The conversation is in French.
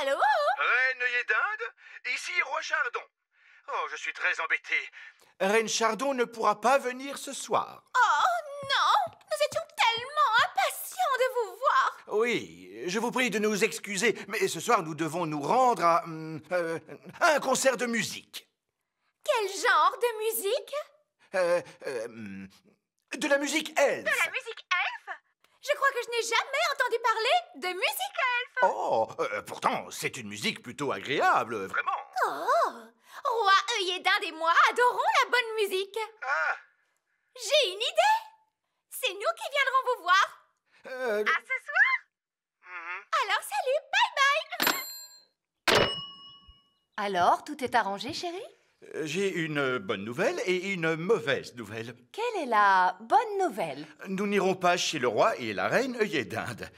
Allô? Reine œillet d'Inde, ici Roi Chardon. Oh, je suis très embêté. Reine Chardon ne pourra pas venir ce soir. Oh non! Nous étions tellement impatients de vous voir! Oui, je vous prie de nous excuser, mais ce soir nous devons nous rendre à un concert de musique. Quel genre de musique? De la musique elfe. De la musique elfe? Je crois que je n'ai jamais entendu parler de musique elfe. Oh, pourtant, c'est une musique plutôt agréable, vraiment. Oh! Roi œillet d'Inde et moi adorons la bonne musique. Ah, J'ai une idée. C'est nous qui viendrons vous voir. À ce soir? Alors salut, bye bye. Alors, tout est arrangé, chérie? J'ai une bonne nouvelle et une mauvaise nouvelle. Quelle est la bonne nouvelle? Nous n'irons pas chez le roi et la reine œillet d'Inde.